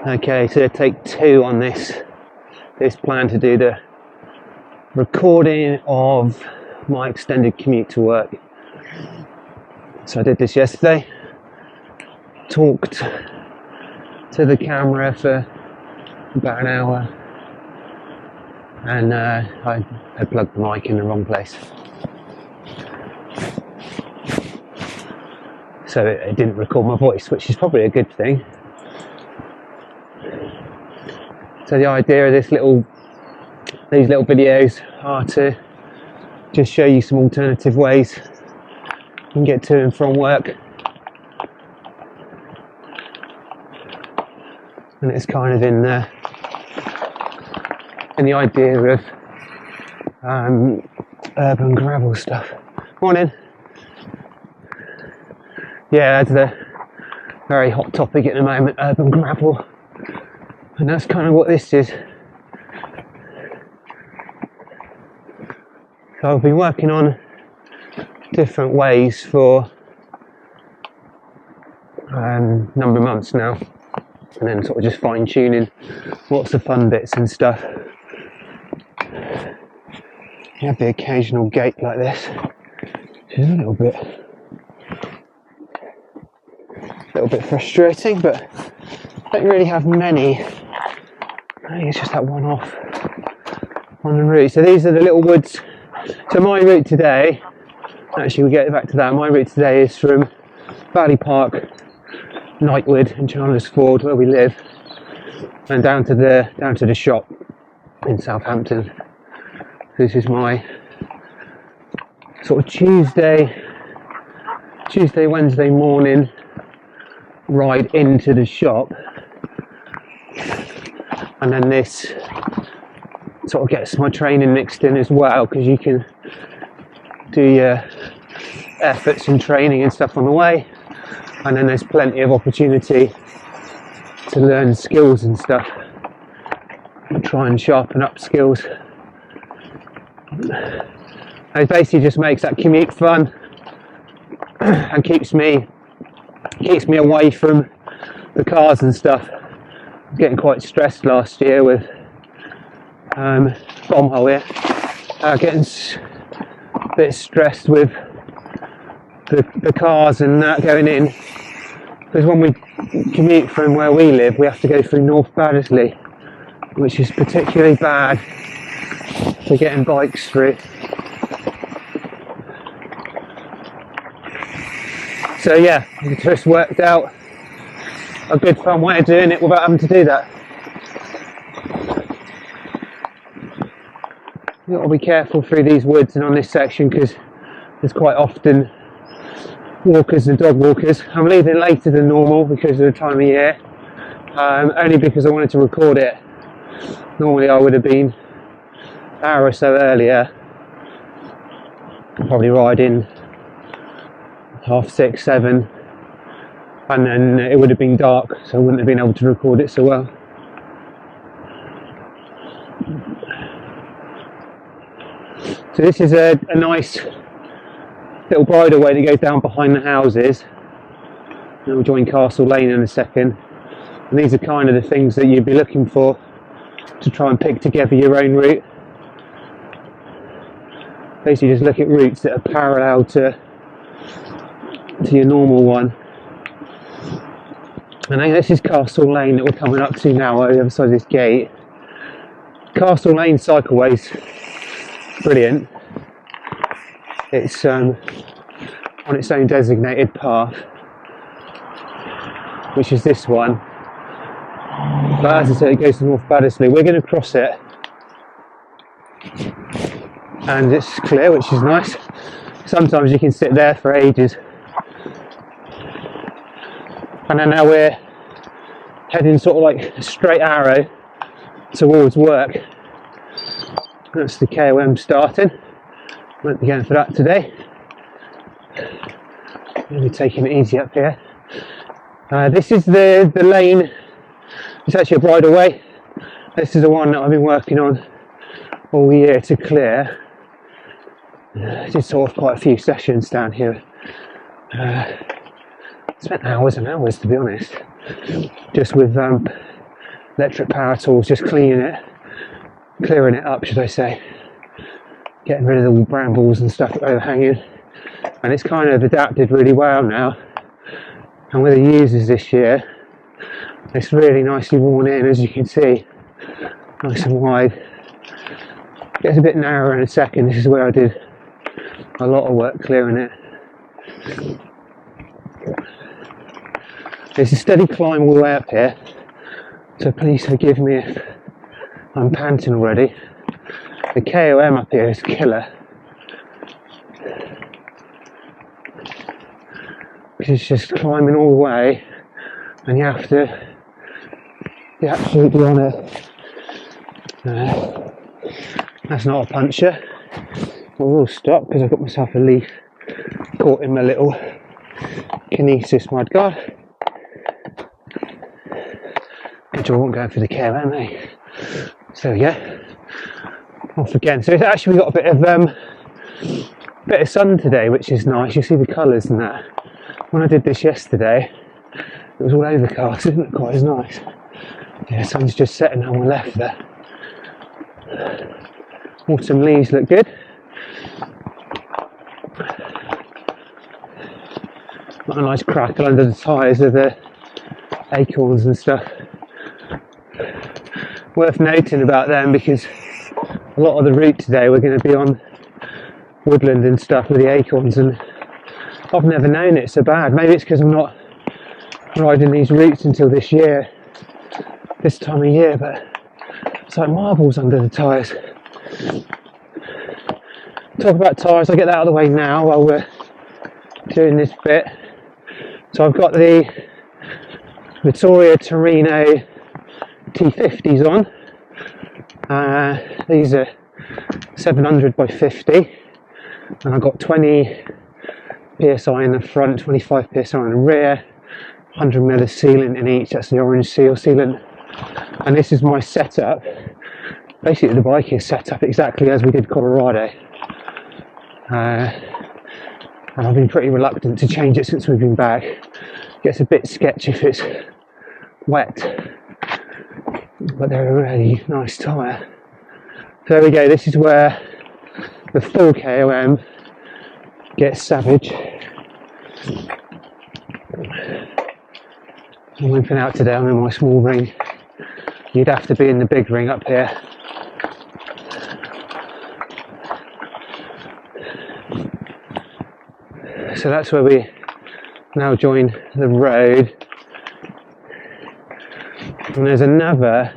Okay, so take 2 on this plan to do the recording of my extended commute to work. So I did this yesterday, talked to the camera for about an hour, and I plugged the mic in the wrong place, so it didn't record my voice, which is probably a good thing. So the idea of these little videos are to just show you some alternative ways you can get to and from work, and it's kind of in the idea of urban gravel stuff. Morning. Yeah, that's a very hot topic at the moment, urban gravel, and that's kind of what this is. So I've been working on different ways for a number of months now, and then sort of just fine tuning lots of fun bits and stuff. You have the occasional gate like this, which is a little bit frustrating, but I don't really have many. I think it's just that one off on the route. So these are the little woods. So my route today, actually we'll get back to that, my route today is from Valley Park, Knightwood and Chandler's Ford, where we live, and down to the shop in Southampton. This is my sort of Tuesday, Wednesday morning ride into the shop, and then this sort of gets my training mixed in as well, because you can do your efforts and training and stuff on the way, and then there's plenty of opportunity to learn skills and stuff and try and sharpen up skills. It basically just makes that commute fun and keeps me away from the cars and stuff. I was getting quite stressed last year with bottom hole here, getting a bit stressed with the cars and that going in, because when we commute from where we live we have to go through North Baddesley, which is particularly bad for getting bikes through. So yeah, it just worked out a good fun way of doing it without having to do that. You've got to be careful through these woods and on this section, because there's quite often walkers and dog walkers. I'm leaving later than normal because of the time of year, only because I wanted to record it. Normally I would have been an hour or so earlier, probably riding 6:30, 7, and then it would have been dark, so I wouldn't have been able to record it so well. So this is a nice little bridleway that goes down behind the houses, and we'll join Castle Lane in a second, and these are kind of the things that you'd be looking for to try and pick together your own route. Basically just look at routes that are parallel to your normal one. And I think this is Castle Lane that we're coming up to now, on the other side of this gate. Castle Lane cycleway's brilliant. It's on its own designated path, which is this one. But as I said, it goes to North Baddesley. We're going to cross it, and it's clear, which is nice. Sometimes you can sit there for ages. And then now we're heading sort of like a straight arrow towards work. That's the KOM starting. Won't be going for that today. Maybe taking it easy up here. This is the lane. It's actually a bridleway. This is the one that I've been working on all year to clear. I did sort of quite a few sessions down here. Spent hours and hours, to be honest, just with electric power tools, just clearing it up, should I say. Getting rid of all the brambles and stuff that were overhanging. And it's kind of adapted really well now. And with the users this year, it's really nicely worn in, as you can see. Nice and wide. Gets a bit narrower in a second. This is where I did a lot of work clearing it. There's a steady climb all the way up here, so please forgive me if I'm panting already. The KOM up here is killer. Because it's just climbing all the way, and you have to be absolutely on it. That's not a puncher. I will stop because I've got myself a leaf caught in my little kinesis mudguard. Which I won't go for the KOM, eh? So yeah, off again. So it's actually got a bit of sun today, which is nice. You see the colours and that. When I did this yesterday, it was all overcast. Isn't it quite as nice? Yeah, the sun's just setting on my left there. Autumn leaves look good. Got a nice crackle under the tyres of the acorns and stuff. Worth noting about them, because a lot of the route today we're going to be on woodland and stuff with the acorns, and I've never known it so bad. Maybe it's because I'm not riding these routes until this time of year, but it's like marbles under the tyres. Talk about tyres, I'll get that out of the way now while we're doing this bit. So I've got the Vittoria Torino T50s on. These are 700 by 50, and I've got 20 psi in the front, 25 psi in the rear, 100mm of sealant in each. That's the orange seal sealant. And this is my setup. Basically the bike is set up exactly as we did Colorado. And I've been pretty reluctant to change it since we've been back. It gets a bit sketchy if it's wet, but they're a really nice tyre. So there we go, this is where the full KOM gets savage. I'm limping out today, I'm in my small ring. You'd have to be in the big ring up here. So that's where we now join the road. And there's another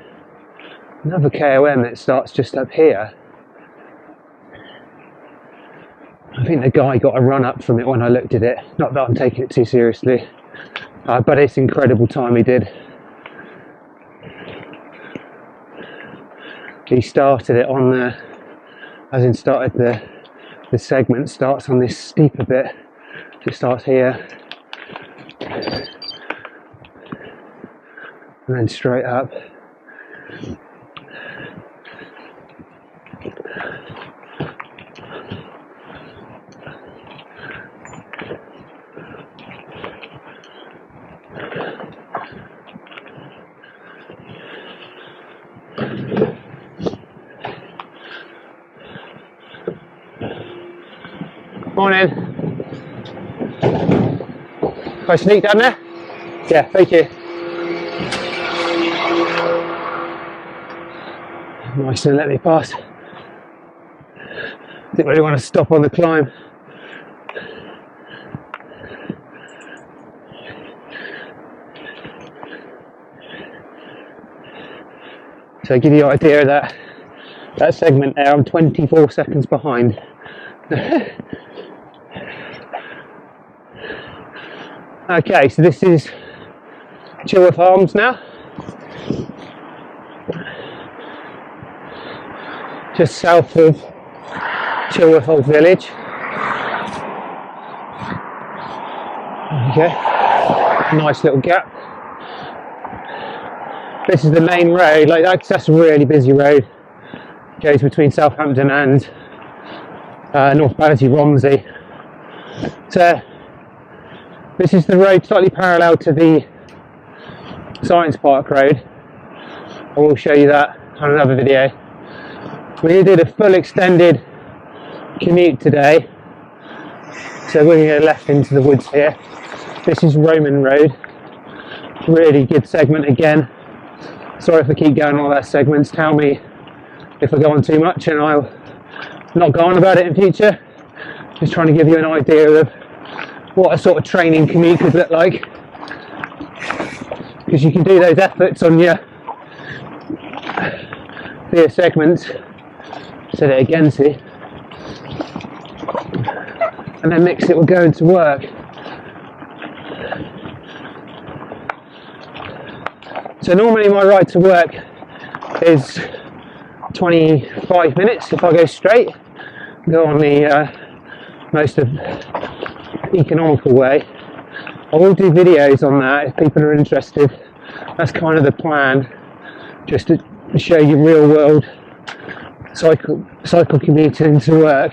KOM that starts just up here. I think the guy got a run up from it when I looked at it. Not that I'm taking it too seriously, but it's incredible time he did. He started it on the segment starts on this steeper bit. It starts here and then straight up. Morning. Can I sneak down there? Yeah, thank you. Nice to let me pass. Didn't really want to stop on the climb. So give you an idea of that segment there, I'm 24 seconds behind. Okay, so this is Chilworth Arms now. Just south of Chilworth Old Village. Okay, nice little gap. This is the main road, like that's a really busy road. It goes between Southampton and North Battersea Romsey. So this is the road slightly parallel to the Science Park Road. I will show you that on another video. We did a full extended commute today, so we're going to go left into the woods here. This is Roman Road, really good segment again. Sorry if I keep going on all that segments, tell me if I go on too much and I'll not go on about it in future. Just trying to give you an idea of what a sort of training commute could look like, because you can do those efforts on your segments, set it again, see, and then mix it with going to work. So normally my ride to work is 25 minutes if I go straight, go on the most economical way. I will do videos on that if people are interested. That's kind of the plan, just to show you real world cycle commuting to work,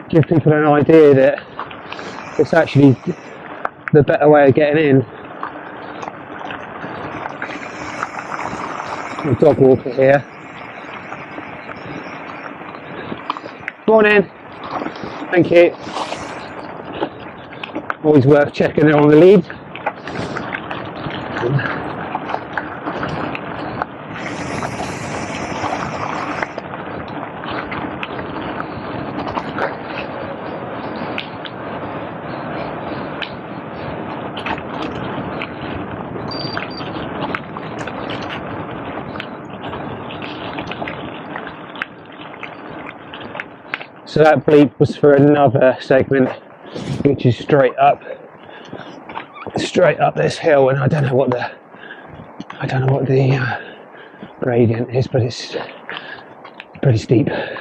give people an idea that it's actually the better way of getting in. A dog walker here. Morning. Thank you. Always worth checking they're on the lead. So that bleep was for another segment, which is straight up this hill, and I don't know what the gradient is, but it's pretty steep. I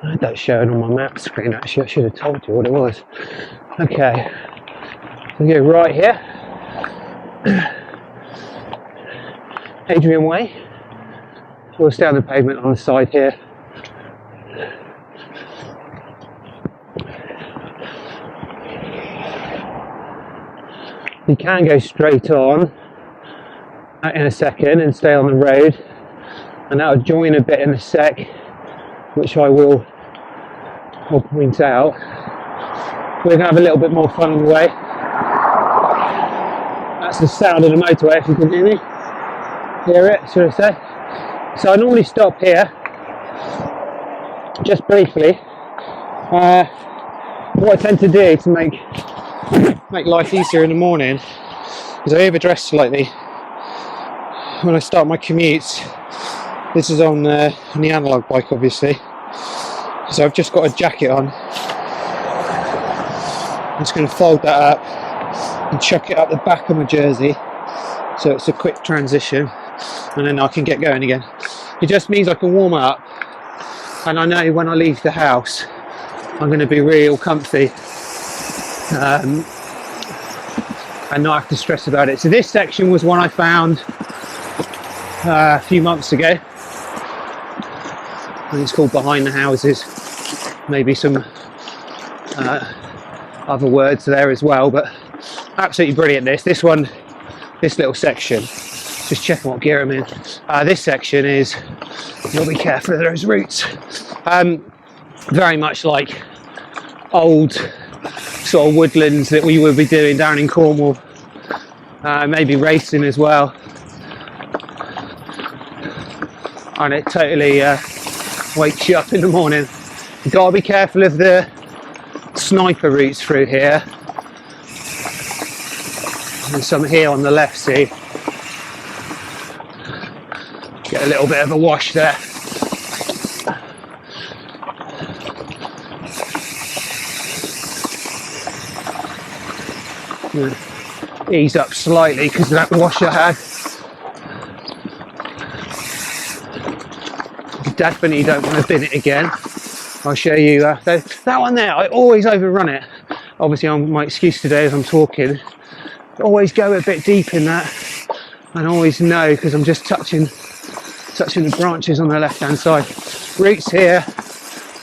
had that showing on my map screen actually, I should have told you what it was. Okay, so we go right here. Adrian Way. We'll stay on the pavement on the side here. You can go straight on in a second and stay on the road, and that'll join a bit in a sec, which I will point out. We're going to have a little bit more fun on the way. That's the sound of the motorway, if you can hear it, should I say. So I normally stop here, just briefly. What I tend to do to make life easier in the morning is I overdress slightly when I start my commutes. This is on the analog bike, obviously. So I've just got a jacket on. I'm just going to fold that up and chuck it up the back of my jersey, so it's a quick transition, and then I can get going again. It just means I can warm up, and I know when I leave the house I'm going to be real comfy and not have to stress about it. So this section was one I found a few months ago, and it's called Behind the Houses. Maybe some other words there as well, but absolutely brilliant. This little section, just checking what gear I'm in. This section is, you'll be careful of those roots, very much like old sort of woodlands that we would be doing down in Cornwall, maybe racing as well, and it totally wakes you up in the morning. You've got to be careful of the sniper routes through here. There's some here on the left, see? Get a little bit of a wash there. Ease up slightly because of that wash I had. Definitely don't want to bin it again. I'll show you that one there. I always overrun it. Obviously, my excuse today as I'm talking, always go a bit deep in that, and always know, because I'm just touching the branches on the left hand side. Roots here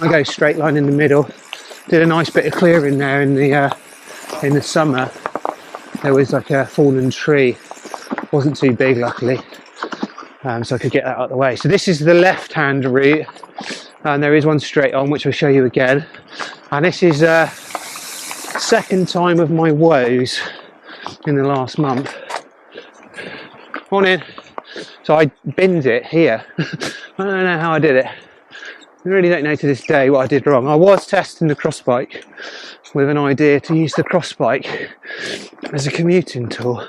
I go straight line in the middle. Did a nice bit of clearing there in the summer. There was like a fallen tree, wasn't too big luckily, so I could get that out of the way. So this is the left hand route, and there is one straight on which I'll show you again. And this is second time of my woes in the last month. Morning. So I binned it here. I don't know how I did it. I really don't know to this day what I did wrong. I was testing the cross bike with an idea to use the cross bike as a commuting tool.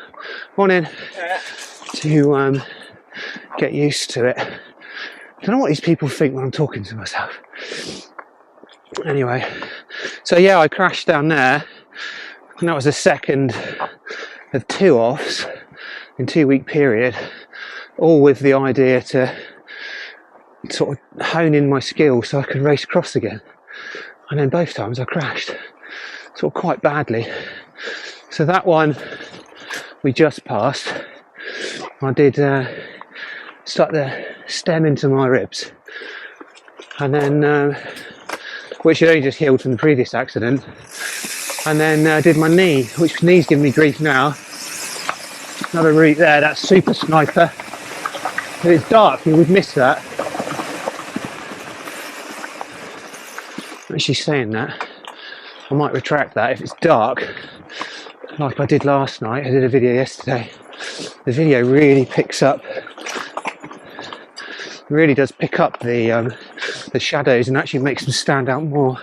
Morning. To get used to it. I don't know what these people think when I'm talking to myself. Anyway, so yeah, I crashed down there, and that was the second of 2 offs in 2-week period, all with the idea to sort of hone in my skills so I could race cross again. And then both times I crashed, sort of quite badly. So that one we just passed. I did start the stem into my ribs, and then which had only just healed from the previous accident, and then did my knee, which knee's giving me grief now. Another route there, that's super sniper. If it's dark, you would miss that. Actually saying that, I might retract that. If it's dark, like I did last night, I did a video yesterday, the video really picks up, really does pick up the shadows and actually makes them stand out more.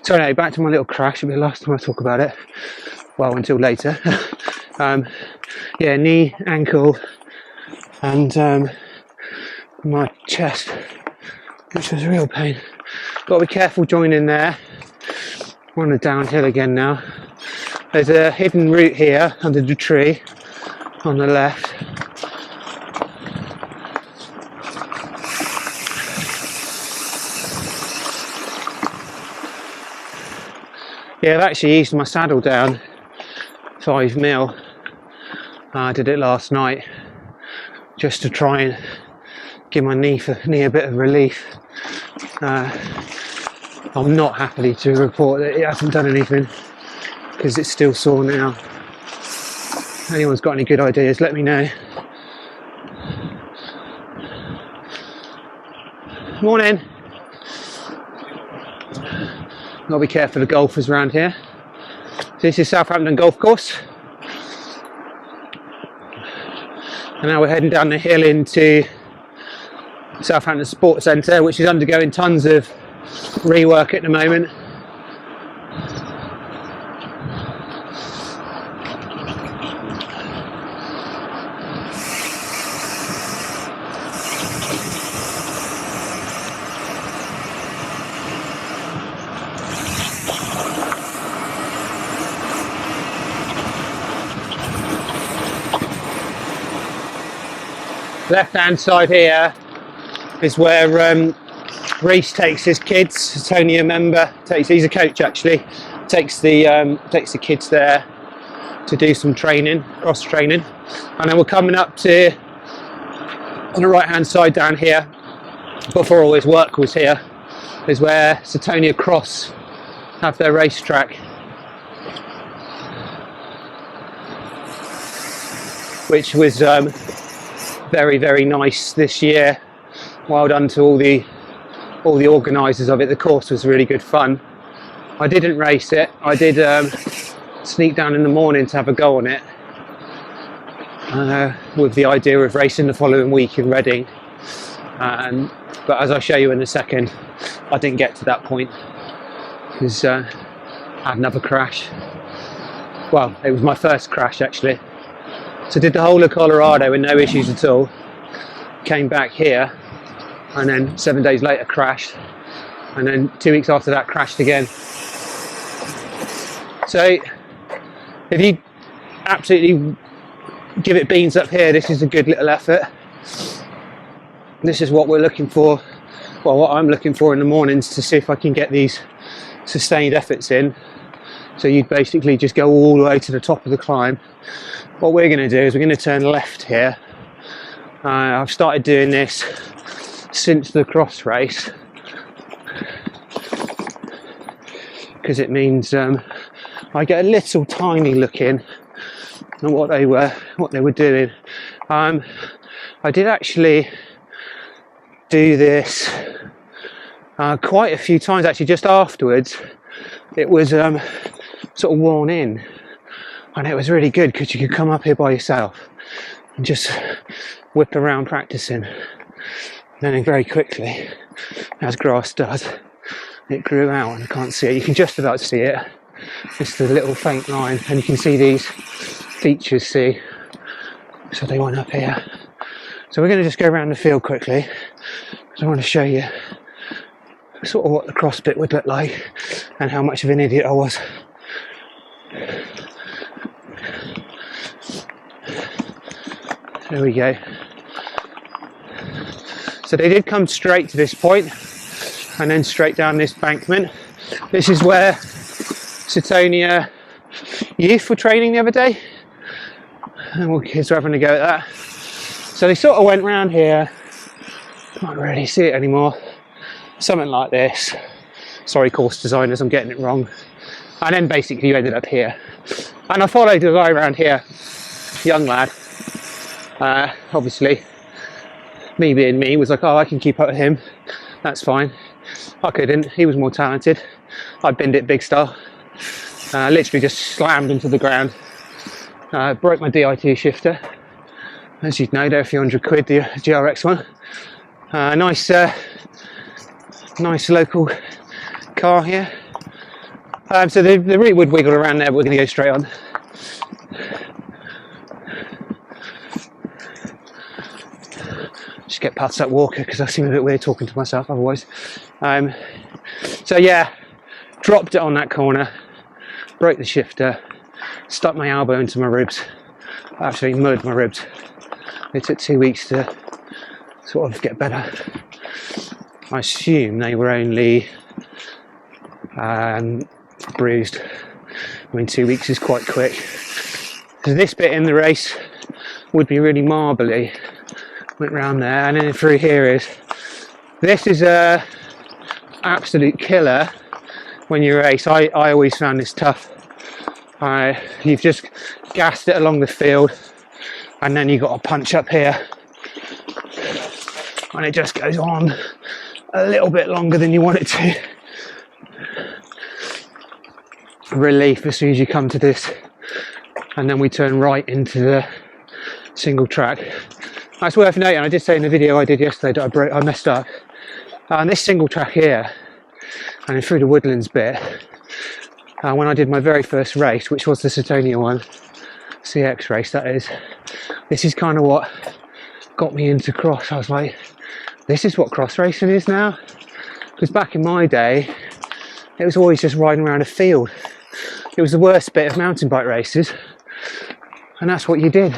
So anyway, back to my little crash. It'll be the last time I talk about it, well, until later. Yeah, knee, ankle, and my chest, which was a real pain. Got to be careful joining there. We're on the downhill again now. There's a hidden route here under the tree on the left. Yeah, I've actually eased my saddle down 5 mil. I did it last night just to try and give my knee a bit of relief. I'm not happy to report that it hasn't done anything, because it's still sore now. If anyone's got any good ideas, let me know. Morning. Got to be careful of golfers around here. This is Southampton golf course, and now we're heading down the hill into Southampton Sports Centre, which is undergoing tons of rework at the moment. Left hand side here is where Reese takes his kids. Tony, a member, he's a coach actually, takes the kids there to do some training, cross training. And then we're coming up to, on the right hand side down here, before all his work was here, is where Southampton Cross have their racetrack, which was very, very nice this year. Well done to all the organisers of it. The course was really good fun. I didn't race it. I did sneak down in the morning to have a go on it, with the idea of racing the following week in Reading. But as I'll show you in a second, I didn't get to that point because I had another crash. Well, it was my first crash actually. So did the whole of Colorado with no issues at all. Came back here, and then 7 days later crashed, and then 2 weeks after that crashed again. So if you absolutely give it beans up here, this is a good little effort. This is what we're looking for, well, what I'm looking for in the mornings, to see if I can get these sustained efforts in. So you basically just go all the way to the top of the climb. What we're going to do is we're going to turn left here. I've started doing this since the cross race, because it means I get a little tiny look in at what they were doing. I did actually do this quite a few times actually. Just afterwards it was sort of worn in, and it was really good because you could come up here by yourself and just whip around practicing. And then very quickly, as grass does, it grew out, and I can't see it. You can just about see it, just a little faint line, and you can see these features, see, so they went up here. So we're going to just go around the field quickly, because I want to show you sort of what the cross bit would look like and how much of an idiot I was. There we go. So they did come straight to this point and then straight down this bankment. This is where Southampton youth were training the other day, and all the kids were having a go at that. So they sort of went round here, can't really see it anymore, something like this. Sorry course designers, I'm getting it wrong. And then basically you ended up here. And I followed a guy around here, young lad. Obviously, me being me, was like, oh, I can keep up with him, that's fine. I couldn't, he was more talented. I binned it big style. Literally just slammed into the ground. Broke my DI2 shifter. As you'd know, they're a few £100, the GRX one. Nice local car here. So the route would wiggle around there, but we're going to go straight on. Just get past that walker because I seem a bit weird talking to myself otherwise. So yeah, dropped it on that corner, broke the shifter, stuck my elbow into my ribs, absolutely murdered my ribs. It took 2 weeks to sort of get better. I assume they were only bruised. I mean, 2 weeks is quite quick. So this bit in the race would be really marbly. Went round there, and then through here is, this is a absolute killer when you race. I always found this tough. You've just gassed it along the field, and then you've got to punch up here, and it just goes on a little bit longer than you want it to. Relief as soon as you come to this, and then we turn right into the single track. It's worth noting, I did say in the video I did yesterday that I messed up. And this single track here, and then through the woodlands bit, when I did my very first race, which was the Southampton one, CX race that is, this is kind of what got me into cross. I was like, this is what cross racing is now? Because back in my day, it was always just riding around a field. It was the worst bit of mountain bike races, and that's what you did.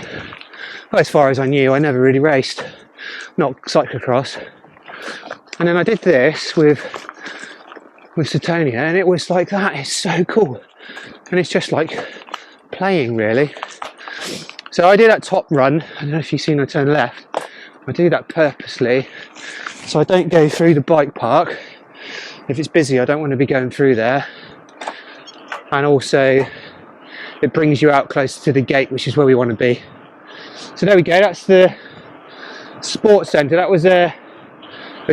Well, as far as I knew, I never really raced, not cyclocross. And then I did this with Southampton, and it was like that. It's so cool, and it's just like playing, really. So I do that top run. I don't know if you've seen I turn left. I do that purposely, so I don't go through the bike park. If it's busy, I don't want to be going through there. And also, it brings you out closer to the gate, which is where we want to be. So there we go, that's the sports centre. That was a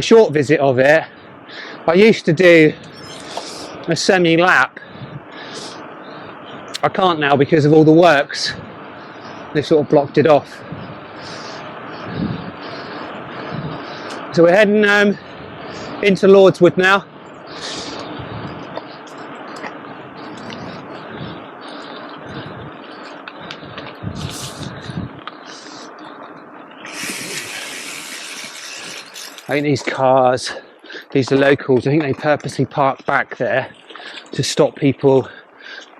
short visit of it. I used to do a semi-lap. I can't now because of all the works. They've sort of blocked it off. So we're heading into Lordswood now. I think these cars, these are locals, I think they purposely park back there to stop people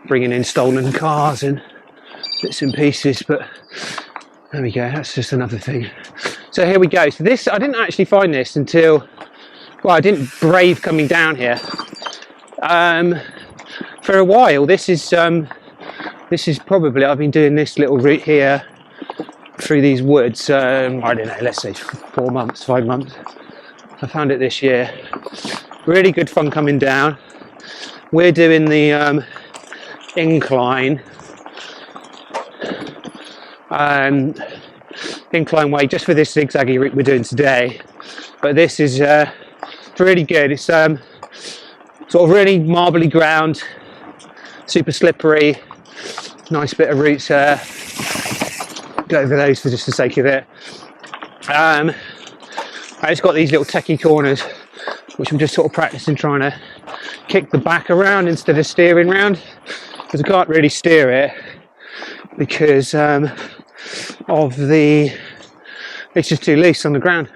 bringing in stolen cars and bits and pieces, but there we go, that's just another thing. So here we go. So this, I didn't actually find this until, well, I didn't brave coming down here. For a while, this is probably, I've been doing this little route here through these woods, I don't know, let's say 4 months, 5 months. I found it this year. Really good fun coming down. we're doing the incline way just for this zigzaggy route we're doing today. But this is really good. It's sort of really marbly ground, super slippery, nice bit of routes. Go over those for just the sake of it. It's got these little techie corners, which I'm just sort of practicing trying to kick the back around instead of steering round, because I can't really steer it because of the, it's just too loose on the ground.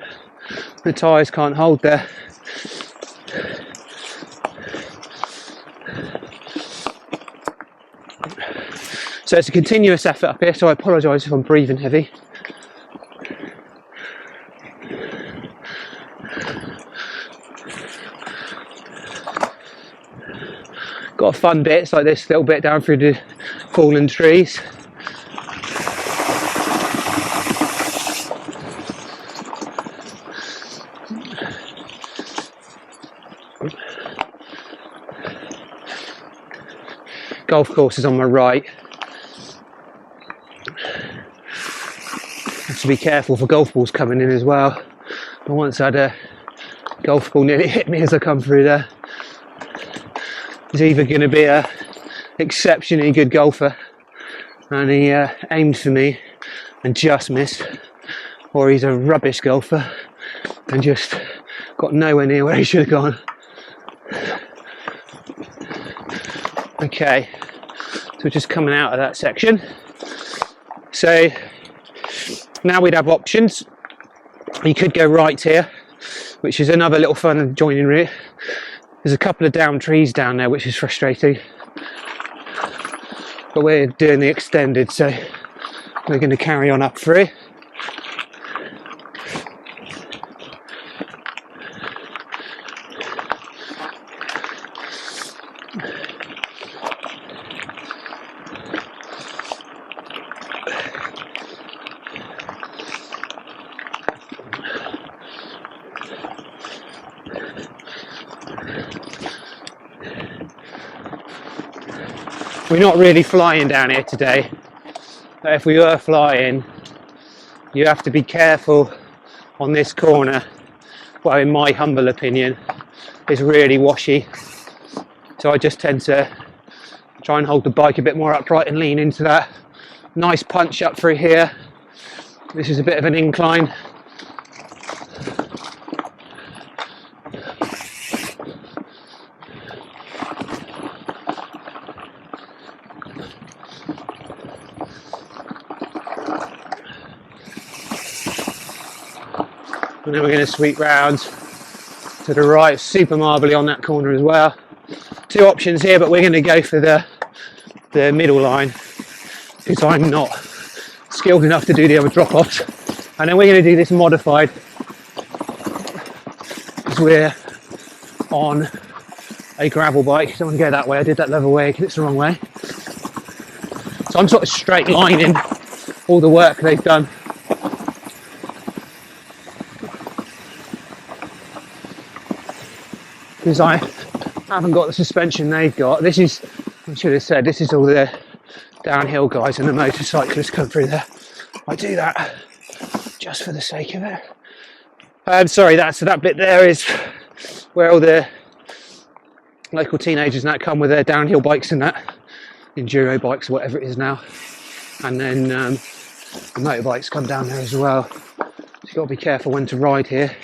The tyres can't hold there. So it's a continuous effort up here, so I apologise if I'm breathing heavy. Got fun bits like this little bit down through the fallen trees. Golf course is on my right. Have to be careful for golf balls coming in as well. I once had a golf ball nearly hit me as I come through there. He's either going to be a exceptionally good golfer and he aimed for me and just missed, or he's a rubbish golfer and just got nowhere near where he should have gone. Okay, so we're just coming out of that section. So now we'd have options. You could go right here, which is another little fun joining route. There's a couple of down trees down there, which is frustrating. But we're doing the extended, so we're going to carry on up through. We're not really flying down here today. If we were flying, you have to be careful on this corner. Well, in my humble opinion, it's really washy. So I just tend to try and hold the bike a bit more upright and lean into that. Nice punch up through here. This is a bit of an incline. And then we're going to sweep round to the right, super marbly on that corner as well. Two options here, but we're going to go for the middle line because I'm not skilled enough to do the other drop-offs. And then we're going to do this modified because we're on a gravel bike. Don't want to go that way. I did that the other way because it's the wrong way. So I'm sort of straight lining all the work they've done. Because I haven't got the suspension they've got. This is, I should have said, this is all the downhill guys and the motorcyclists come through there. I do that just for the sake of it. Sorry, so that bit there is where all the local teenagers and that come with their downhill bikes and that, enduro bikes, whatever it is now. And then the motorbikes come down there as well. So you've got to be careful when to ride here.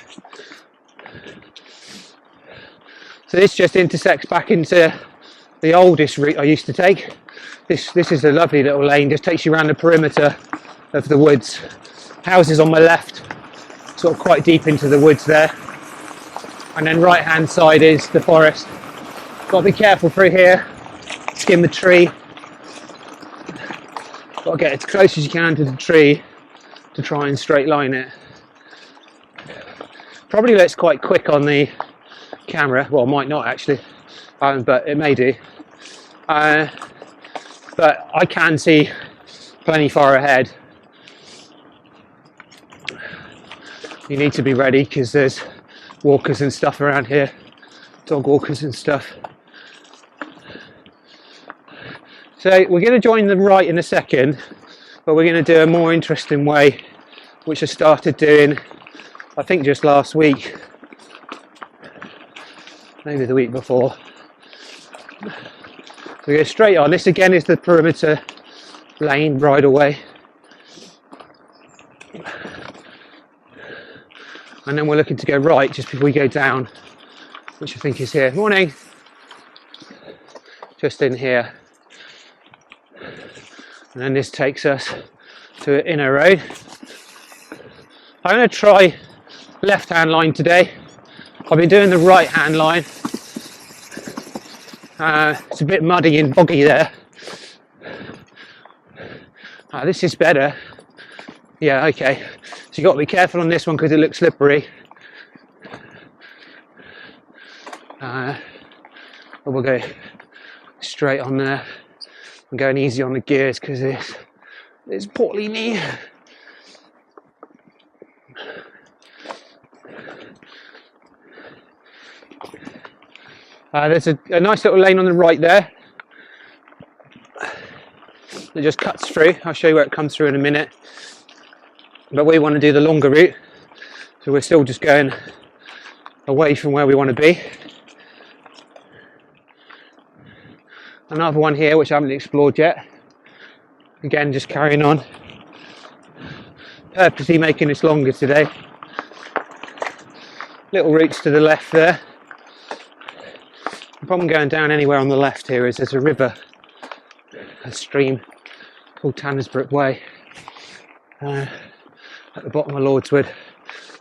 So this just intersects back into the oldest route I used to take. This is a lovely little lane, just takes you around the perimeter of the woods. Houses on my left, sort of quite deep into the woods there. And then right hand side is the forest. Got to be careful through here, skim the tree. Got to get as close as you can to the tree to try and straight line it. Probably looks quite quick on the camera, well, might not actually, but it may do. But I can see plenty far ahead. You need to be ready because there's walkers and stuff around here, dog walkers and stuff. So we're going to join the right in a second, but we're going to do a more interesting way, which I started doing, I think just last week, maybe the week before. We go straight on. This again is the perimeter lane bridleway, and then we're looking to go right just before we go down, which I think is here. Morning. Just in here, and then this takes us to an inner road. I'm going to try left hand line today. I've been doing the right hand line. It's a bit muddy and boggy there. This is better. Yeah, okay. So you've got to be careful on this one because it looks slippery. But we'll go straight on there. I'm going easy on the gears because it's portly knee. There's a nice little lane on the right there that just cuts through. I'll show you where it comes through in a minute. But we want to do the longer route, so we're still just going away from where we want to be. Another one here which I haven't explored yet. Again, just carrying on. Purposely making this longer today. Little routes to the left there. The problem going down anywhere on the left here is there's a river, a stream called Tannersbrook Way at the bottom of Lordswood,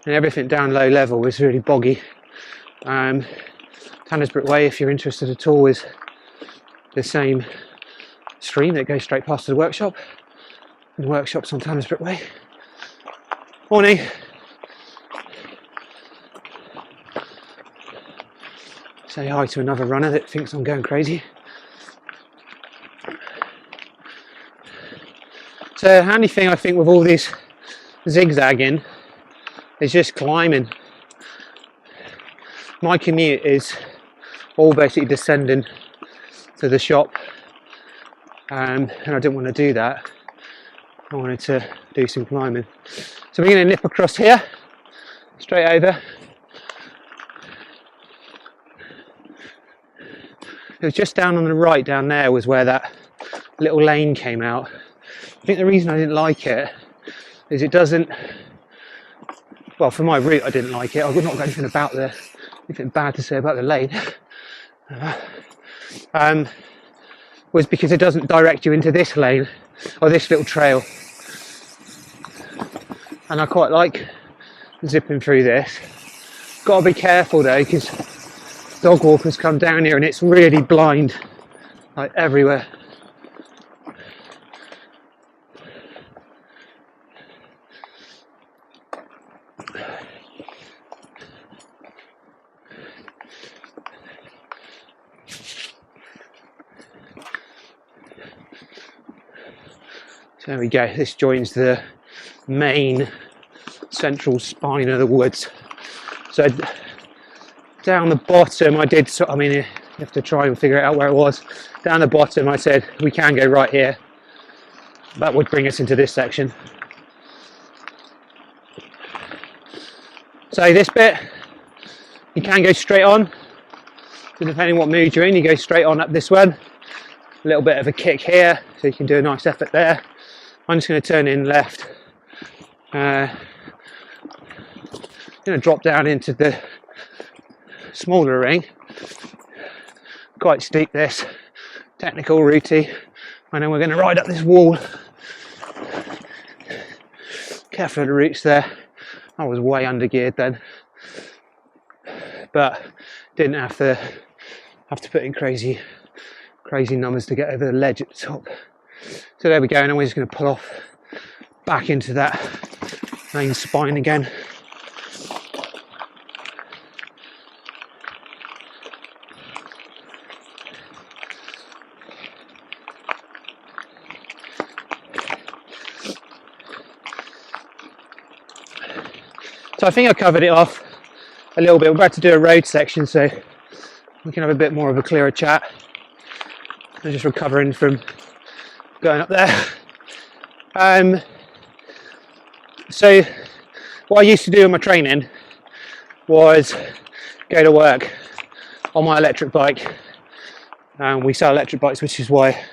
and everything down low level is really boggy. Tannersbrook Way, if you're interested at all, is the same stream that goes straight past the workshop, and the workshop's on Tannersbrook Way. Morning. Say hi to another runner that thinks I'm going crazy. So the handy thing I think with all this zigzagging is just climbing. My commute is all basically descending to the shop, and I didn't want to do that. I wanted to do some climbing. So we're going to nip across here, straight over. It was just down on the right down there was where that little lane came out. I think the reason I didn't like it is it doesn't, well, for my route I didn't like it. I've not got anything about anything bad to say about the lane. Was because it doesn't direct you into this lane or this little trail. And I quite like zipping through this. Got to be careful though, because dog walkers come down here and it's really blind, like everywhere. So there we go, this joins the main central spine of the woods. So down the bottom I did, I mean you have to try and figure out where it was. Down the bottom I said we can go right here. That would bring us into this section. So this bit you can go straight on, so depending what mood you're in you go straight on up this one. A little bit of a kick here so you can do a nice effort there. I'm just going to turn in left. Going to drop down into the smaller ring. Quite steep this, technical routey, and then we're going to ride up this wall. Careful of the roots there. I was way under geared then, but didn't have to put in crazy numbers to get over the ledge at the top. So there we go, and then we're just going to pull off back into that main spine again. So I think I covered it off a little bit. We're about to do a road section, so we can have a bit more of a clearer chat. I'm just recovering from going up there. So what I used to do in my training was go to work on my electric bike. We sell electric bikes, which is why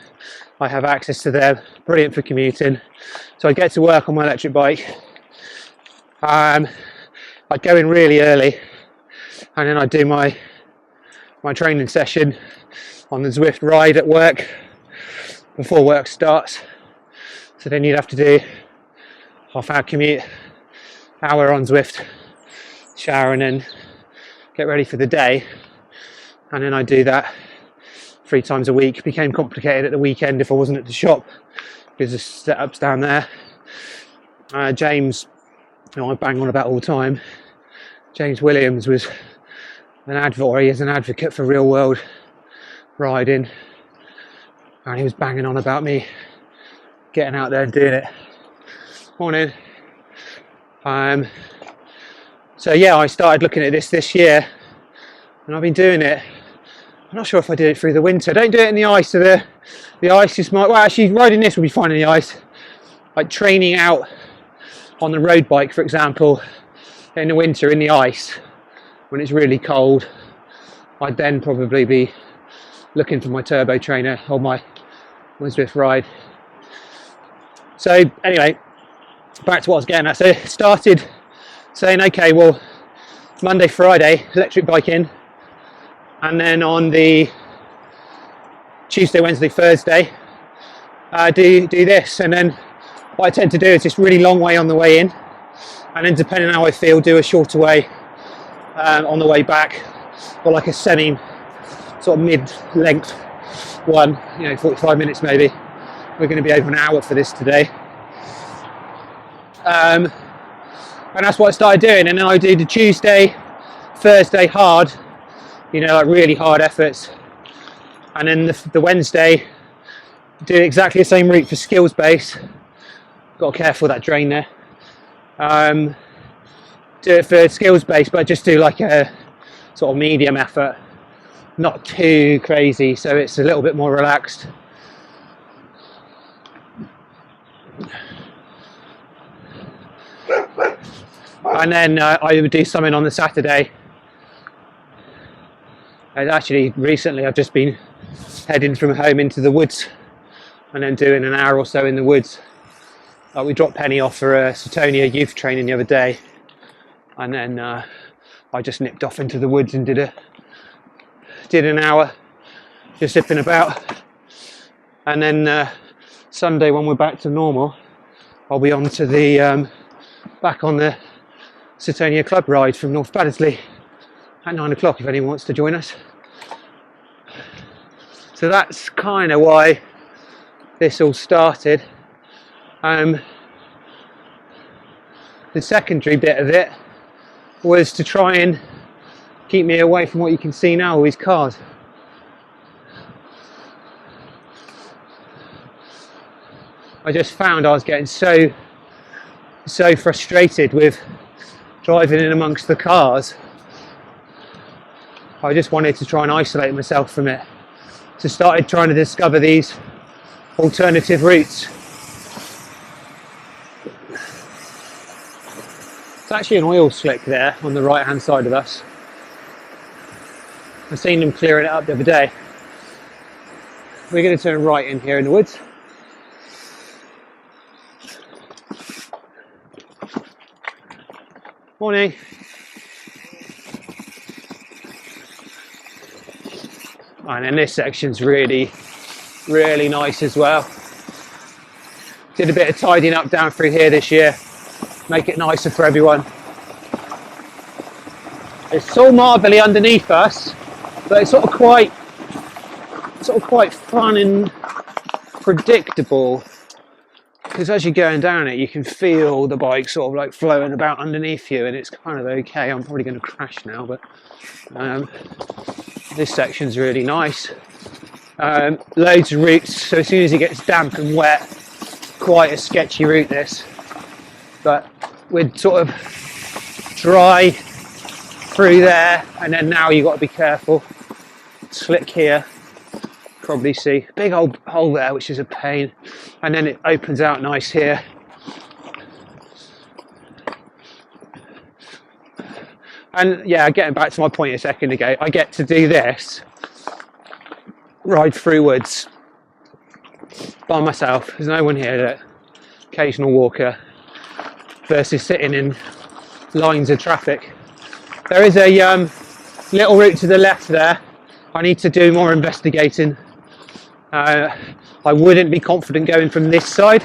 I have access to them. Brilliant for commuting. So I get to work on my electric bike. I'd go in really early, and then I'd do my training session on the Zwift ride at work before work starts. So then you'd have to do half-hour commute, hour on Zwift, shower, and then get ready for the day. And then I do that 3 times a week. It became complicated at the weekend if I wasn't at the shop because the setup's down there. James, I bang on about all the time. James Williams was an advocate, he is an advocate for real world riding, and he was banging on about me getting out there and doing it. Morning. So yeah, I started looking at this year, and I've been doing it. I'm not sure if I did it through the winter. I don't do it in the ice, so the ice is well, actually riding this will be fine in the ice. Like training out on the road bike, for example, in the winter in the ice when it's really cold, I'd then probably be looking for my turbo trainer or my Zwift ride. So anyway, back to what I was getting at. So started saying, okay, well, Monday, Friday, electric bike in, and then on the Tuesday, Wednesday, Thursday, do this. And then what I tend to do is just really long way on the way in, and then depending on how I feel, do a shorter way on the way back, or like a semi sort of mid-length one, 45 minutes maybe. We're going to be over an hour for this today. And that's what I started doing. And then I do the Tuesday, Thursday hard, like really hard efforts. And then the Wednesday, do exactly the same route for skills base. Got to be careful that drain there. Do it for skills base, but just do like a sort of medium effort, not too crazy, so it's a little bit more relaxed. And then I would do something on the Saturday. And actually recently I've just been heading from home into the woods and then doing an hour or so in the woods. We dropped Penny off for a Southampton youth training the other day, and then I just nipped off into the woods and did an hour just zipping about. And then Sunday, when we're back to normal, I'll be on to the back on the Southampton club ride from North Baddesley at 9 o'clock if anyone wants to join us. So that's kind of why this all started. The secondary bit of it was to try and keep me away from what you can see now, all these cars. I just found I was getting so frustrated with driving in amongst the cars. I just wanted to try and isolate myself from it. So started trying to discover these alternative routes. It's actually an oil slick there on the right hand side of us. I've seen them clearing it up the other day. We're going to turn right in here in the woods. Morning. And then this section's really nice as well. Did a bit of tidying up down through here this year, make it nicer for everyone. It's so marbly underneath us, but it's sort of quite fun and predictable, because as you're going down it you can feel the bike sort of like flowing about underneath you, and it's kind of okay. I'm probably going to crash now, but this section's really nice. Loads of routes, so as soon as it gets damp and wet, quite a sketchy route this, but we'd sort of dry through there, and then now you've got to be careful. Slick here, probably see. Big old hole there, which is a pain. And then it opens out nice here. And yeah, getting back to my point a second ago, I get to do this, ride through woods by myself. There's no one here, occasional walker, versus sitting in lines of traffic. There is a little route to the left there. I need to do more investigating. I wouldn't be confident going from this side.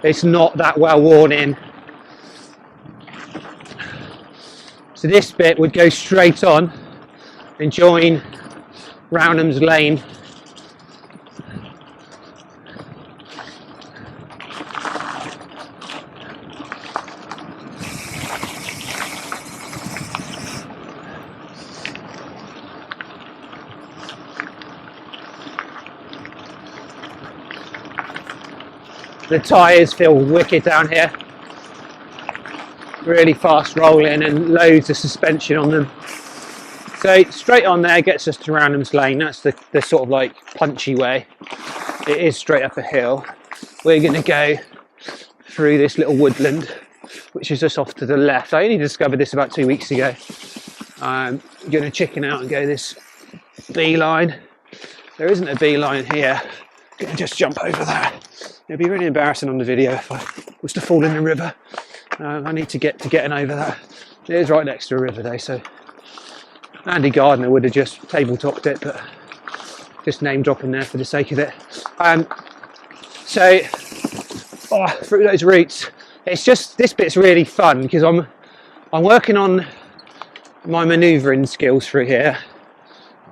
It's not that well worn in. So this bit would go straight on and join Roundham's Lane. The tyres feel wicked down here. Really fast rolling and loads of suspension on them. So straight on there gets us to Roundham's Lane. That's the sort of like punchy way. It is straight up a hill. We're going to go through this little woodland, which is just off to the left. I only discovered this about 2 weeks ago. I'm going to chicken out and go this beeline. There isn't a beeline here. I'm going to just jump over there. It'd be really embarrassing on the video if I was to fall in the river. I need to get to getting over that. It is right next to a river though, so Andy Gardner would have just tabletopped it, but just name dropping there for the sake of it. Through those routes, it's just, this bit's really fun because I'm working on my manoeuvring skills through here.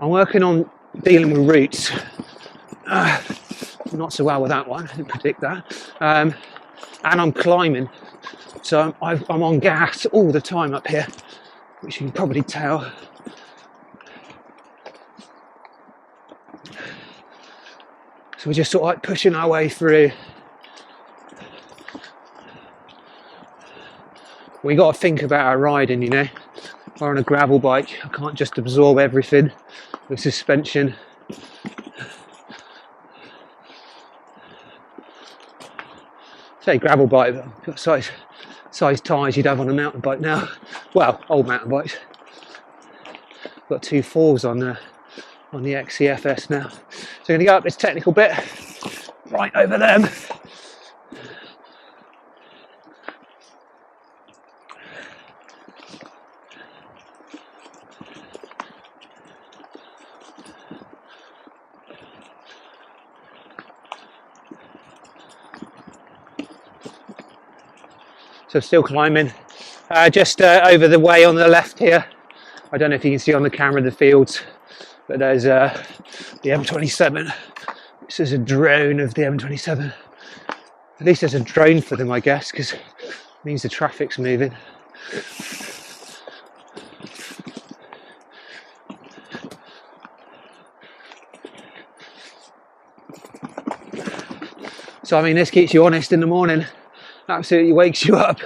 I'm working on dealing with routes. Not so well with that one, I didn't predict that. And I'm climbing. So I'm on gas all the time up here, which you can probably tell. So we're just sort of like pushing our way through. We got to think about our riding, you know. We're on a gravel bike. I can't just absorb everything with suspension. Say gravel bike, but I've got size tyres you'd have on a mountain bike now. Well, old mountain bikes. Got 2 4s on the XCFS now. So I'm going to go up this technical bit, right over them. So still climbing, just over the way on the left here. I don't know if you can see on the camera the fields, but there's the M27. This is a drone of the M27. At least there's a drone for them, I guess, because it means the traffic's moving. So I mean, this keeps you honest in the morning. Absolutely wakes you up.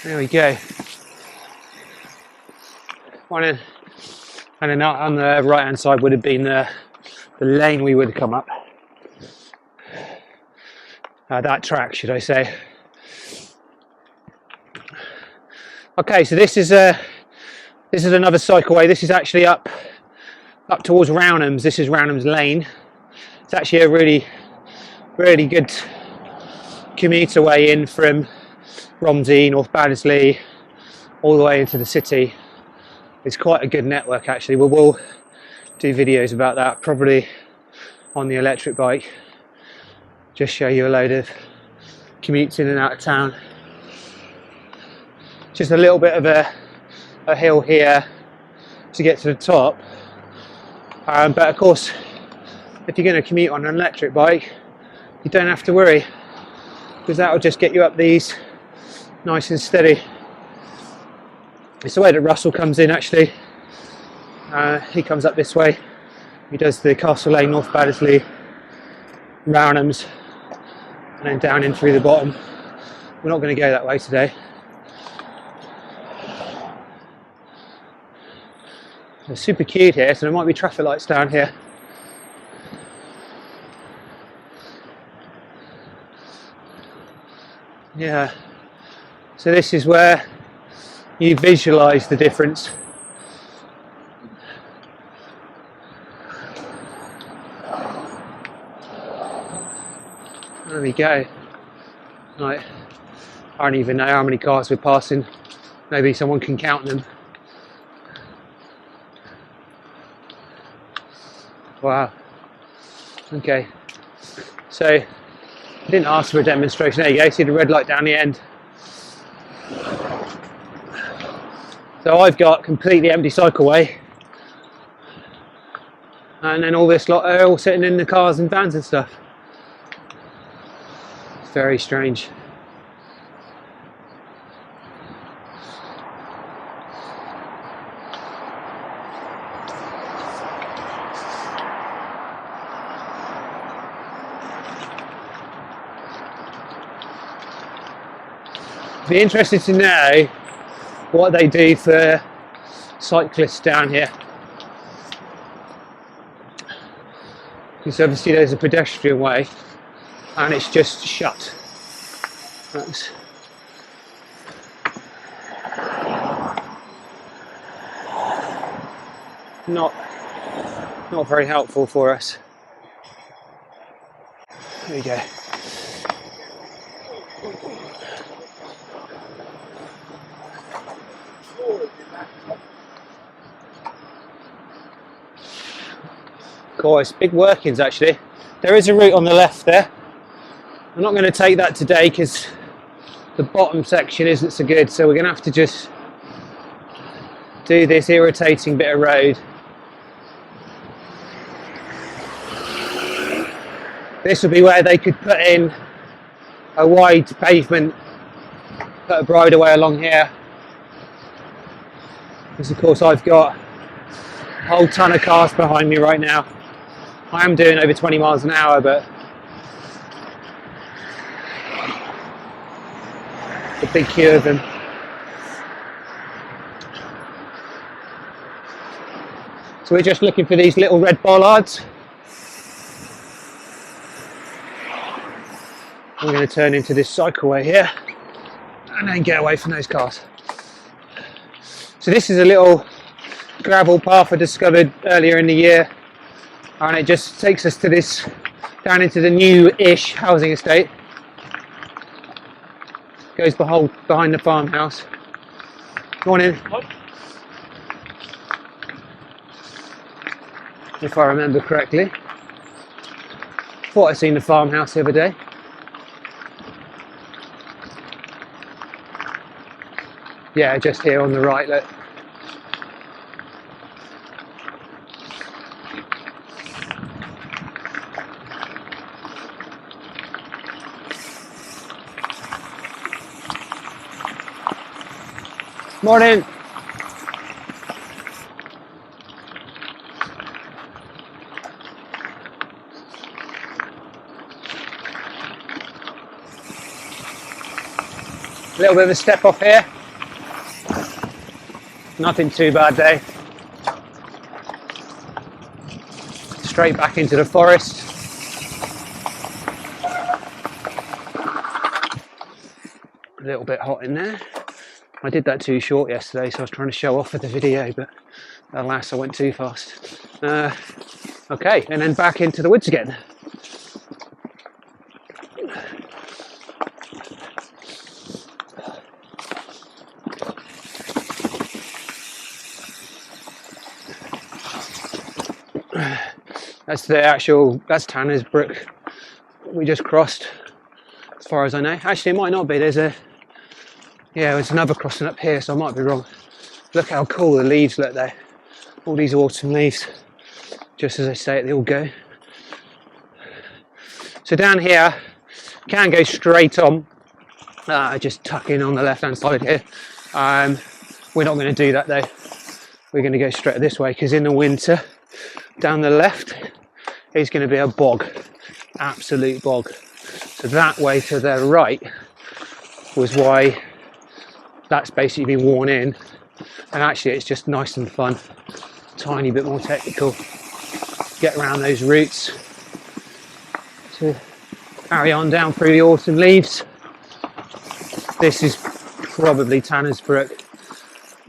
There we go. And then on the right hand side would have been the lane we would come up. That track, should I say. Okay, so this is another cycleway. This is actually up towards Roundham's. This is Roundham's Lane. It's actually a really good commuter way in from Romsey, North Baddesley, all the way into the city. It's quite a good network actually. We'll do videos about that, probably on the electric bike. just show you a load of commutes in and out of town. Just a little bit of a hill here to get to the top, but of course if you're going to commute on an electric bike you don't have to worry, because that will just get you up these nice and steady. It's the way that Russell comes in actually. He comes up this way, he does the Castle Lane, North Baddesley, Rownhams, and then down in through the bottom. We're not going to go that way today. It's super cute here, so there might be traffic lights down here. Yeah, so this is where you visualise the difference. There we go. Right, I don't even know how many cars we're passing. Maybe someone can count them. Wow. Okay. So I didn't ask for a demonstration. There you go. See the red light down the end. So I've got completely empty cycleway, and then all this lot are all sitting in the cars and vans and stuff. It's very strange. Be interested to know what they do for cyclists down here, because obviously there's a pedestrian way and it's just shut. That's not very helpful for us. There we go. Cool, it's big workings actually. There is a route on the left there. I'm not going to take that today because the bottom section isn't so good, so we're going to have to just do this irritating bit of road. This would be where they could put in a wide pavement, put a bridleway along here. Because of course I've got a whole ton of cars behind me right now. I am doing over 20 miles an hour, but a big queue of them. So we're just looking for these little red bollards. I'm going to turn into this cycleway here and then get away from those cars. So this is a little gravel path I discovered earlier in the year, and it just takes us to this, down into the new-ish housing estate. Goes behind the farmhouse. Go on in. If I remember correctly. Thought I'd seen the farmhouse the other day. Yeah, just here on the right, look. Morning. A little bit of a step off here. Nothing too bad though. Straight back into the forest. A little bit hot in there. I did that too short yesterday, so I was trying to show off for the video, but alas, I went too fast. Okay, and then back into the woods again. That's the actual, that's Tanner's Brook we just crossed, as far as I know. Actually, it might not be. There's another crossing up here, so I might be wrong. Look how cool the leaves look there. All these autumn leaves, just as I say it, they all go. So down here, can go straight on. Just tuck in on the left hand side here. We're not going to do that though. We're going to go straight this way, because in the winter, down the left is going to be a bog, absolute bog. So that way to the right was why that's basically been worn in, and actually it's just nice and fun, tiny bit more technical, get around those routes to carry on down through the autumn leaves. This is probably Tanner's Brook,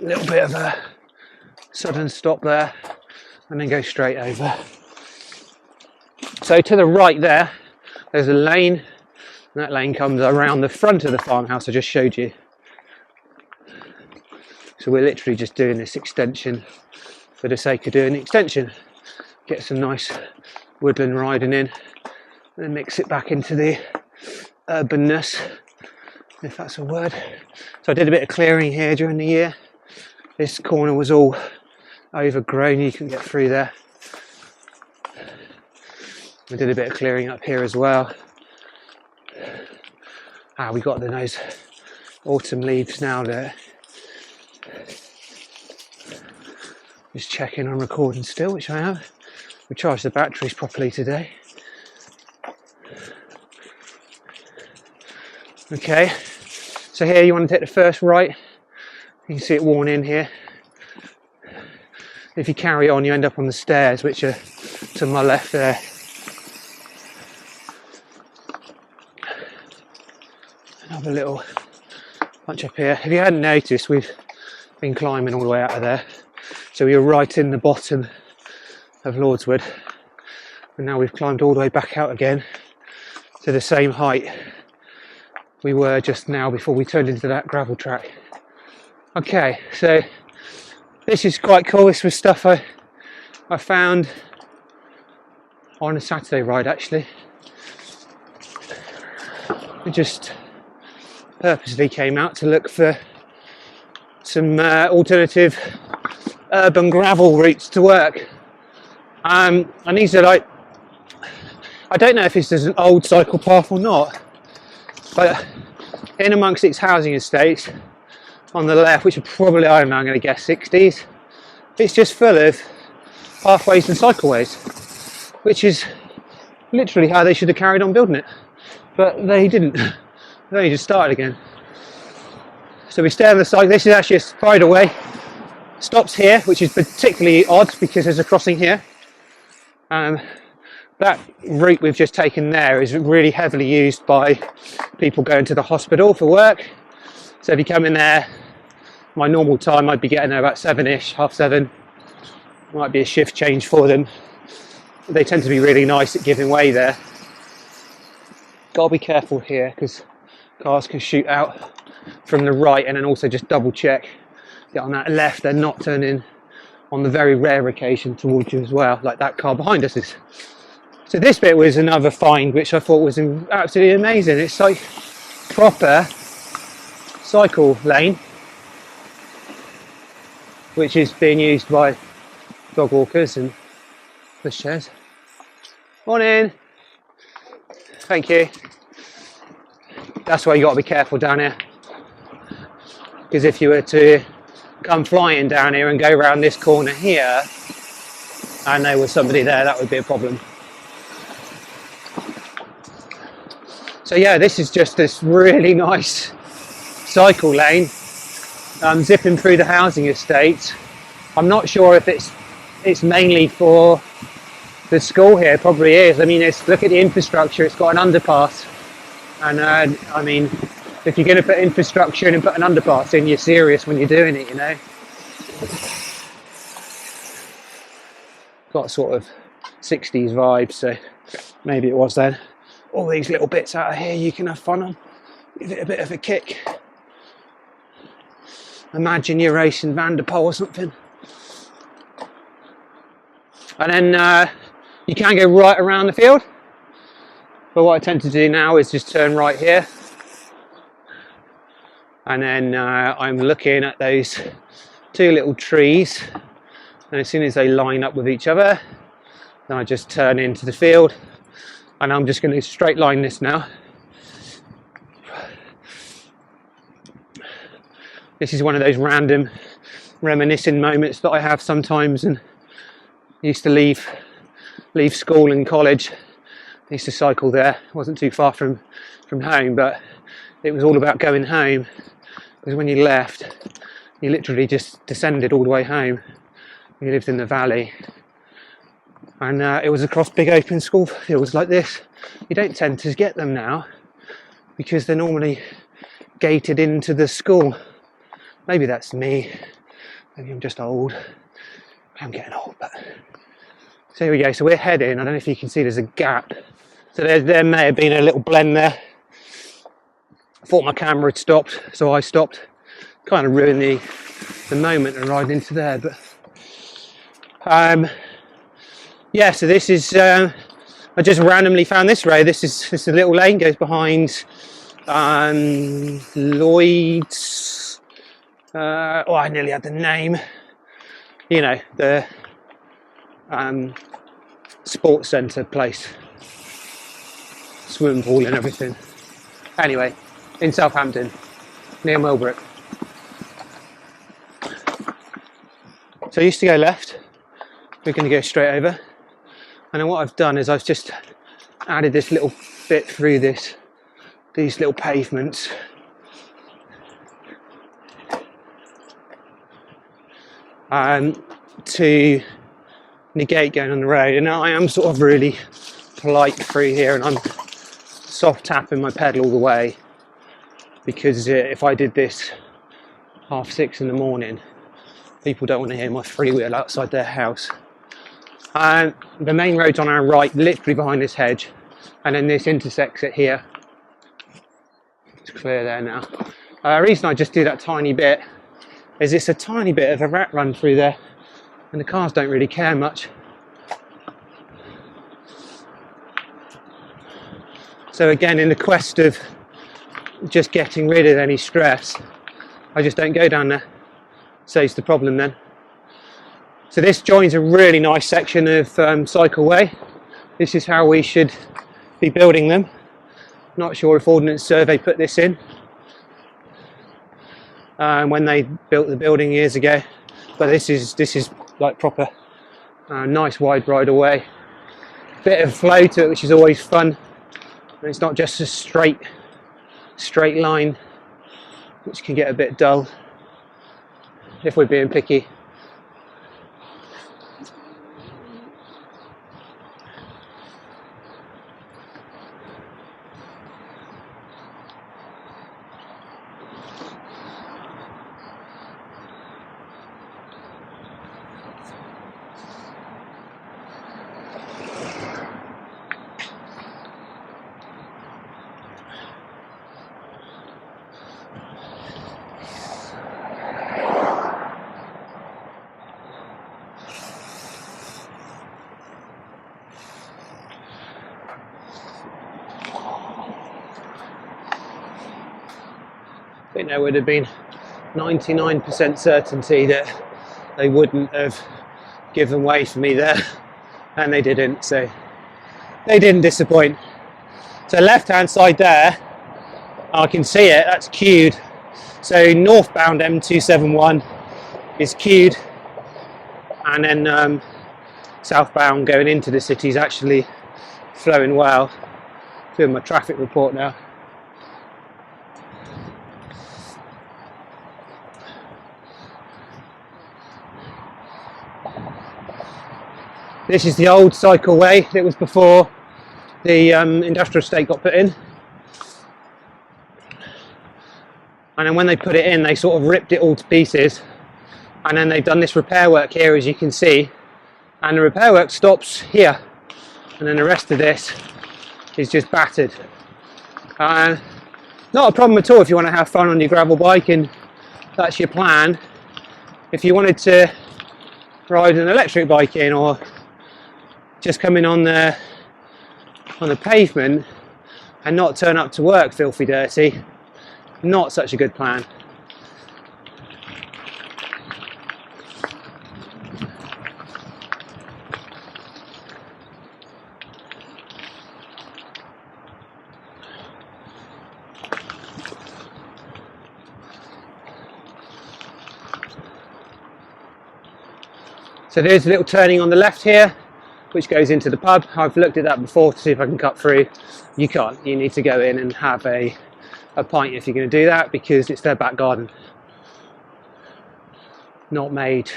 a little bit of a sudden stop there and then go straight over. So to the right there's a lane, and that lane comes around the front of the farmhouse I just showed you. So we're literally just doing this extension for the sake of doing the extension. Get some nice woodland riding in, and then mix it back into the urbanness, if that's a word. So I did a bit of clearing here during the year. This corner was all overgrown, you couldn't get through there. I did a bit of clearing up here as well. We got the nice autumn leaves now there. Just checking I'm recording still, which I have. We charged the batteries properly today. Okay, so here you want to take the first right. You can see it worn in here. If you carry on, you end up on the stairs, which are to my left there. Another little bunch up here. If you hadn't noticed, we've been climbing all the way out of there. So we were right in the bottom of Lordswood, and now we've climbed all the way back out again to the same height we were just now before we turned into that gravel track. Okay, so this is quite cool. This was stuff I found on a Saturday ride actually. We just purposely came out to look for some alternative urban gravel routes to work. And these are like, I don't know if this is an old cycle path or not, but in amongst its housing estates on the left, which are probably, I don't know, I'm going to guess 60s, it's just full of pathways and cycleways, which is literally how they should have carried on building it, but they didn't. They only just started again. So we stay on the side. This is actually a spiderway. Stops here, which is particularly odd because there's a crossing here. That route we've just taken there is really heavily used by people going to the hospital for work. So if you come in there, my normal time I'd be getting there about 7ish, 7:30. Might be a shift change for them. They tend to be really nice at giving way there. Gotta be careful here because cars can shoot out from the right, and then also just double check that on that left they're not turning on the very rare occasion towards you as well, like that car behind us is. So this bit was another find which I thought was absolutely amazing. It's like proper cycle lane which is being used by dog walkers and pushchairs. Morning. Thank you. That's why you got to be careful down here, because if you were to come flying down here and go around this corner here and there was somebody there, that would be a problem. So yeah, this is just this really nice cycle lane zipping through the housing estate. I'm not sure if it's mainly for the school here. It probably is. I mean, look at the infrastructure. It's got an underpass, and I mean, if you're going to put infrastructure in and put an underpass in, you're serious when you're doing it, you know. Got sort of 60s vibes, so maybe it was then. All these little bits out of here you can have fun on. Give it a bit of a kick. Imagine you're racing Van der Poel or something. And then you can go right around the field. But what I tend to do now is just turn right here, and then I'm looking at those two little trees, and as soon as they line up with each other, then I just turn into the field, and I'm just going to straight line this now. This is one of those random reminiscing moments that I have sometimes, and I used to leave school and college. I used to cycle there. It wasn't too far from home, but it was all about going home, because when you left, you literally just descended all the way home. You lived in the valley, and it was across big open school fields like this. You don't tend to get them now because they're normally gated into the school. Maybe that's me. Maybe I'm just old. I'm getting old, but so here we go. So we're heading. I don't know if you can see. There's a gap. So there may have been a little blend there. I thought my camera had stopped, so I stopped. Kind of ruined the moment and riding into there, but yeah. So this is I just randomly found this road. This is a little lane, goes behind Lloyd's. Oh, I nearly had the name. You know, the sports centre place, swimming pool and everything. Anyway, in Southampton, near Millbrook. So I used to go left. We're going to go straight over. And then what I've done is I've just added this little bit through these little pavements. To negate going on the road, and I am sort of really polite through here, and I'm soft tapping my pedal all the way, because if I did this 6:30 in the morning, people don't want to hear my freewheel outside their house. The main road's on our right, literally behind this hedge, and then this intersects it here. It's clear there now. The reason I just do that tiny bit is it's a tiny bit of a rat run through there, and the cars don't really care much. So again, in the quest of just getting rid of any stress, I just don't go down there. Saves the problem then. So this joins a really nice section of cycleway. This is how we should be building them. Not sure if Ordnance Survey put this in when they built the building years ago, but this is like proper nice wide right of way. Bit of flow to it, which is always fun. And it's not just a straight line, which can get a bit dull if we're being picky. I think there would have been 99% certainty that they wouldn't have given way for me there, and they didn't, so they didn't disappoint. So left hand side there, I can see it, that's queued. So northbound M271 is queued, and then southbound going into the city is actually flowing well. Doing my traffic report now. This is the old cycleway that was before the industrial estate got put in. And then when they put it in, they sort of ripped it all to pieces. And then they've done this repair work here, as you can see. And the repair work stops here. And then the rest of this is just battered. Not a problem at all if you want to have fun on your gravel bike and that's your plan. If you wanted to ride an electric bike in, or just coming on the pavement, and not turn up to work filthy dirty. Not such a good plan. So there's a little turning on the left here, which goes into the pub. I've looked at that before to see if I can cut through. You can't. You need to go in and have a pint if you're going to do that, because it's their back garden. Not made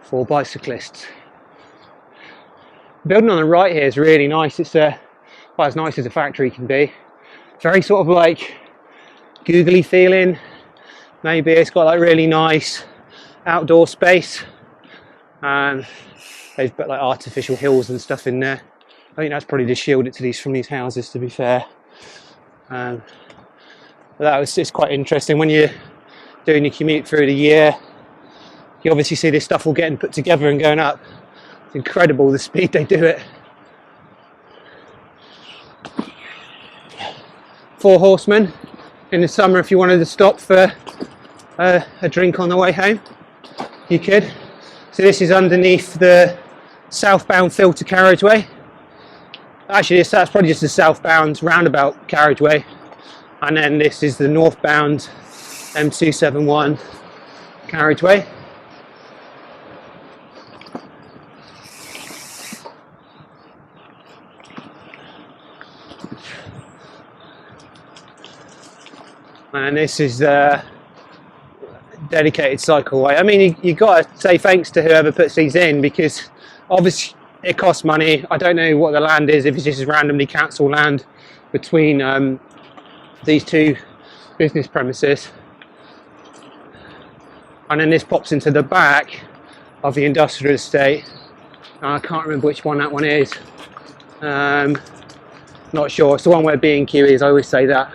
for bicyclists. The building on the right here is really nice. It's well, as nice as a factory can be. Very sort of like googly feeling. Maybe it's got like really nice outdoor space. They've put like artificial hills and stuff in there. I think that's probably to shield it from these houses, to be fair. But it's quite interesting when you're doing your commute through the year. You obviously see this stuff all getting put together and going up. It's incredible the speed they do it. 4 horsemen in the summer. If you wanted to stop for a drink on the way home, you could. So this is underneath the southbound filter carriageway. Actually, that's probably just the southbound roundabout carriageway. And then this is the northbound M271 carriageway. And this is the dedicated cycleway. I mean, you got to say thanks to whoever puts these in, because obviously it costs money. I don't know what the land is, if it's just randomly council land between these two business premises. And then this pops into the back of the industrial estate. I can't remember which one that one is. Not sure. It's the one where B&Q is, I always say that.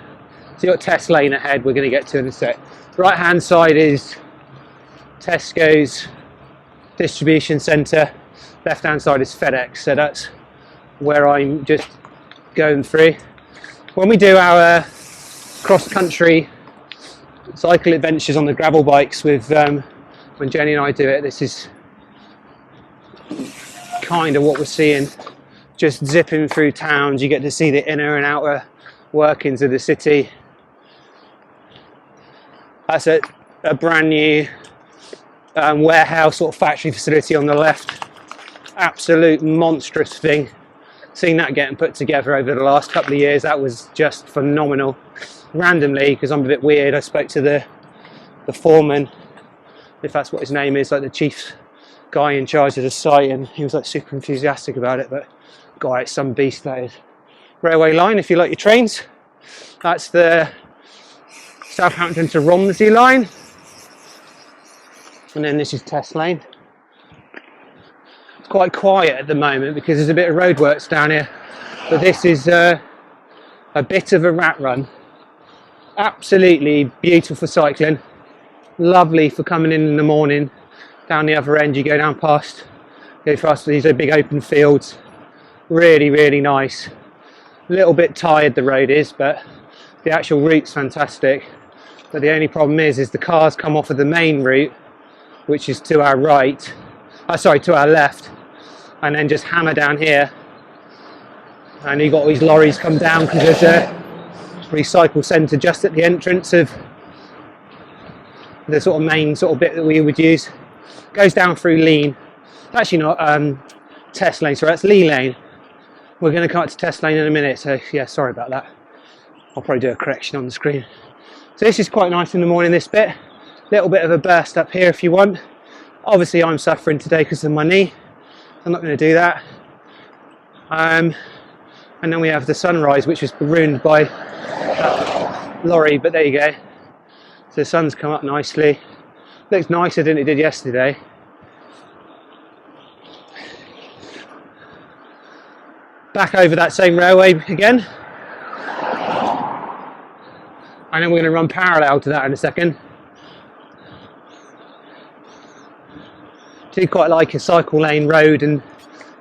So you've got Test Lane ahead, we're going to get to in a sec. Right hand side is Tesco's distribution centre. Left hand side is FedEx, so that's where I'm just going through. When we do our cross-country cycle adventures on the gravel bikes with when Jenny and I do it, this is kind of what we're seeing. Just zipping through towns, you get to see the inner and outer workings of the city. That's a brand new warehouse sort of factory facility on the left. Absolute monstrous thing. Seen that getting put together over the last couple of years. That was just phenomenal. Randomly, because I'm a bit weird, I spoke to the foreman, if that's what his name is, like the chief guy in charge of the site, and he was like super enthusiastic about it. But God, it's some beast, that is. Railway line, if you like your trains. That's the Southampton to Romsey line. And then this is Test Lane. It's quite quiet at the moment because there's a bit of roadworks down here. But this is a bit of a rat run. Absolutely beautiful for cycling. Lovely for coming in the morning. Down the other end you go down past, go past these big open fields. Really, really nice. A little bit tired the road is, but the actual route's fantastic. But the only problem is the cars come off of the main route, which is to our right, to our left, and then just hammer down here. And you've got all these lorries come down because there's a recycle centre just at the entrance of the sort of main sort of bit that we would use. Goes down through Lean. Actually not Test Lane, sorry, that's Lee Lane. We're going to come up to Test Lane in a minute, so yeah, sorry about that. I'll probably do a correction on the screen. So this is quite nice in the morning, this bit. Little bit of a burst up here if you want. Obviously I'm suffering today because of my knee. I'm not going to do that. And then we have the sunrise, which was ruined by that lorry, but there you go. So the sun's come up nicely. Looks nicer than it did yesterday. Back over that same railway again. And then we're going to run parallel to that in a second. Do quite like a cycle lane, road and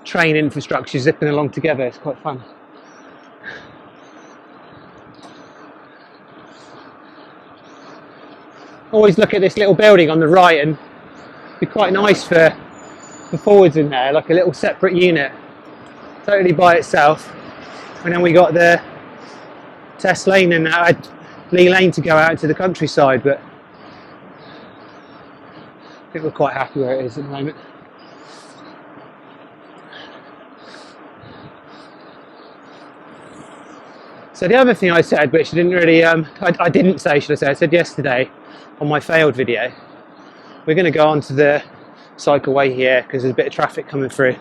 train infrastructure zipping along together. It's quite fun. always look at this little building on the right, and it'd be quite nice for the forwards in there, like a little separate unit, totally by itself. And then we got the test lane and Lee Lane to go out to the countryside, but I think we're quite happy where it is at the moment. So the other thing I said, which I didn't really, I didn't say, should I say, I said yesterday on my failed video, we're going to go onto the cycleway here because there's a bit of traffic coming through.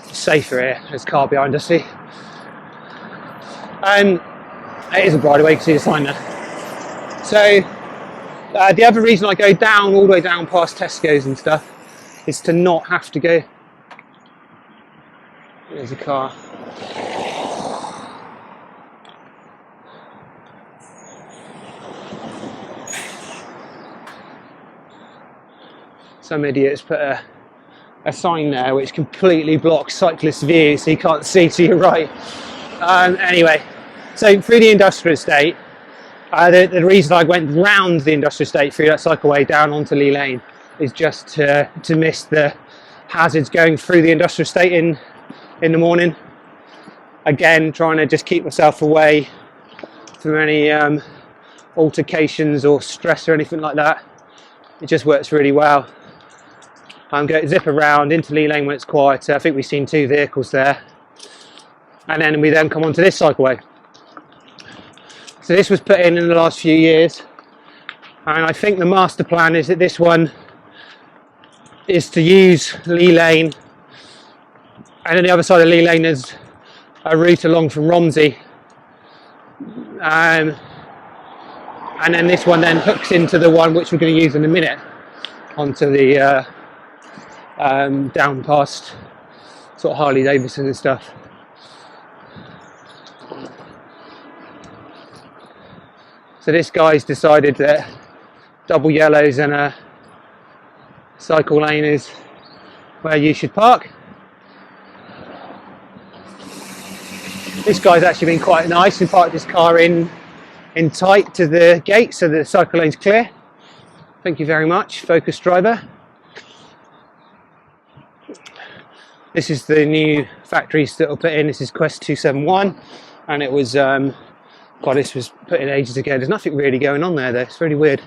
It's safer here, there's a car behind us, see? And it is a bridleway, you can see the sign there. So the other reason I go down, all the way down past Tesco's and stuff, is to not have to go. There's a car. Some idiots put a sign there which completely blocks cyclist view, so you can't see to your right. Anyway, so through the industrial estate, the reason I went round the industrial estate through that cycleway down onto Lee Lane is just to miss the hazards going through the industrial estate in the morning. Again, trying to just keep myself away from any altercations or stress or anything like that. It just works really well. I'm going to zip around into Lee Lane when it's quieter. I think we've seen 2 vehicles there. And then we come onto this cycleway. So this was put in the last few years. And I think the master plan is that this one is to use Lee Lane. And on the other side of Lee Lane is a route along from Romsey. And then this one then hooks into the one which we're going to use in a minute, onto the down past sort of Harley Davidson and stuff. So this guy's decided that double yellows and a cycle lane is where you should park. This guy's actually been quite nice and parked his car in tight to the gate so the cycle lane's clear. Thank you very much, Focus driver. This is the new factories that were put in. This is Quest 271, and it was God, this was put in ages ago. There's nothing really going on there though, it's really weird.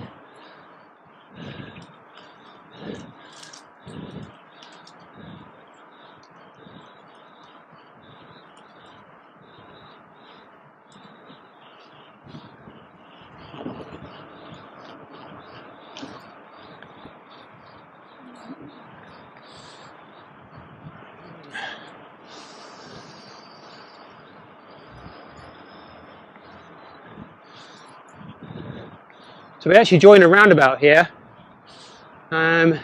So we actually join a roundabout here, and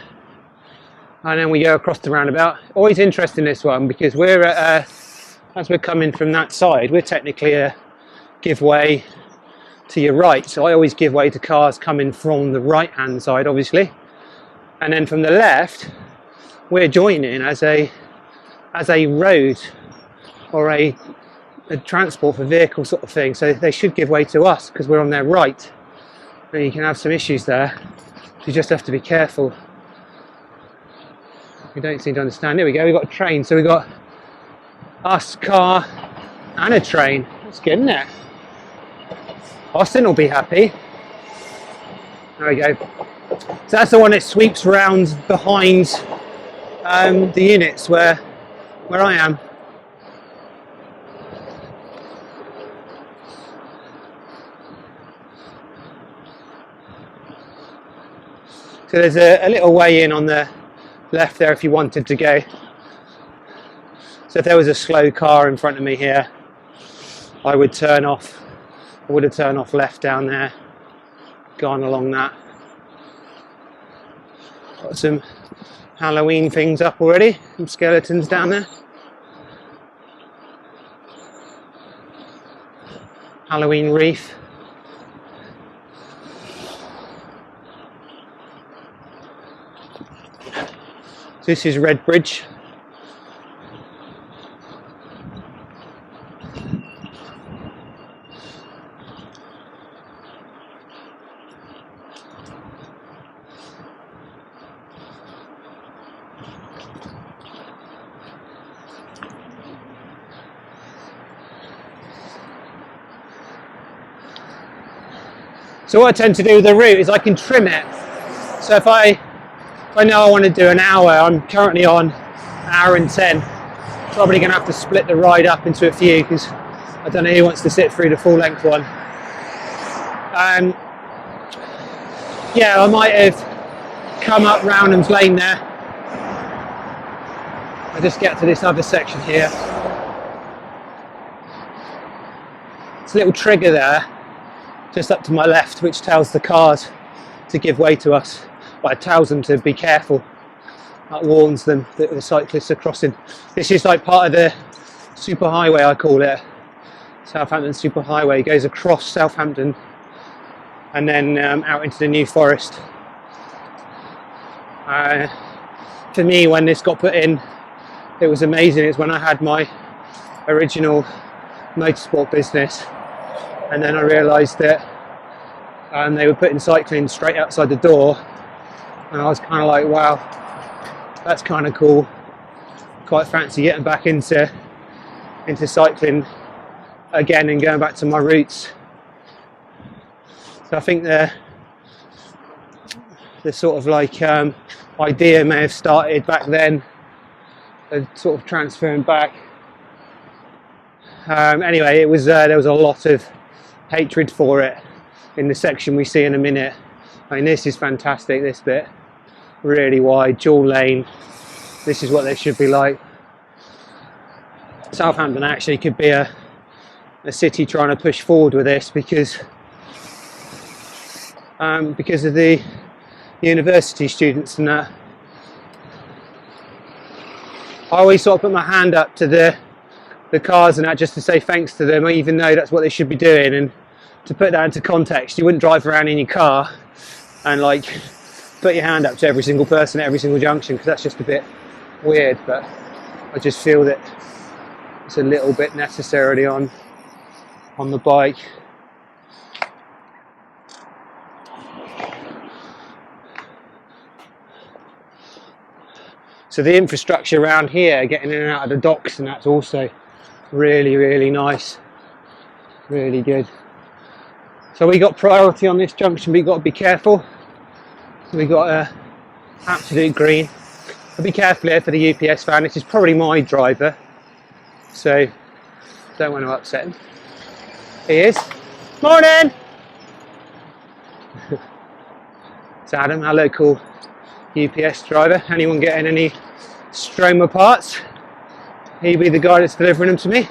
then we go across the roundabout. Always interesting this one because we're at as we're coming from that side, we're technically a give way to your right. So I always give way to cars coming from the right hand side, obviously, and then from the left, we're joining as a road or a transport for vehicle sort of thing. So they should give way to us because we're on their right. And you can have some issues there. You just have to be careful. We don't seem to understand. Here we go, we've got a train. So we've got us, car, and a train. That's good, isn't it? Austin will be happy. There we go. So that's the one that sweeps round behind the units where I am. So there's a little way in on the left there if you wanted to go. So if there was a slow car in front of me here, I would turn off. I would have turned off left down there, gone along that. Got some Halloween things up already, some skeletons down there. Halloween wreath. This is Red Bridge. So what I tend to do with the route is I can trim it. So if I know I want to do an hour, I'm currently on an hour and 10. Probably going to have to split the ride up into a few because I don't know who wants to sit through the full length one. Yeah, I might have come up Roundham's Lane there. I'll just get to this other section here. It's a little trigger there, just up to my left, which tells the cars to give way to us. Well, it tells them to be careful. That warns them that the cyclists are crossing. This is like part of the superhighway, I call it. Southampton superhighway. It goes across Southampton and then out into the New Forest. For me, when this got put in, it was amazing. It's when I had my original motorsport business, and then I realised that they were putting cycling straight outside the door, and I was kind of like, wow, that's kind of cool. Quite fancy getting back into cycling again and going back to my roots. So I think the sort of like idea may have started back then, sort of transferring back. Anyway, it was there was a lot of hatred for it in the section we see in a minute. I mean, this is fantastic, this bit. Really wide, dual lane. This is what they should be like. Southampton actually could be a city trying to push forward with this because of the university students and that. I always sort of put my hand up to the cars and that just to say thanks to them, even though that's what they should be doing. And to put that into context, you wouldn't drive around in your car and like put your hand up to every single person at every single junction, because that's just a bit weird. But I just feel that it's a little bit necessarily on the bike. So the infrastructure around here, getting in and out of the docks, and that's also really, really nice, really good. So we got priority on this junction, but you've got to be careful. We got a absolute green. But be careful here for the UPS van. This is probably my driver, so don't want to upset him. He is. Morning. It's Adam, our local UPS driver. Anyone getting any Stroma parts, he'd be the guy that's delivering them to me.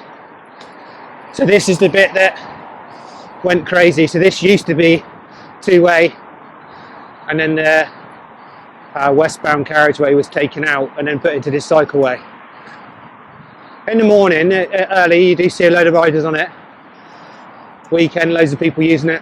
So this is the bit that went crazy. So this used to be two-way, and then the westbound carriageway was taken out and then put into this cycleway. In the morning, early, you do see a load of riders on it. Weekend, loads of people using it.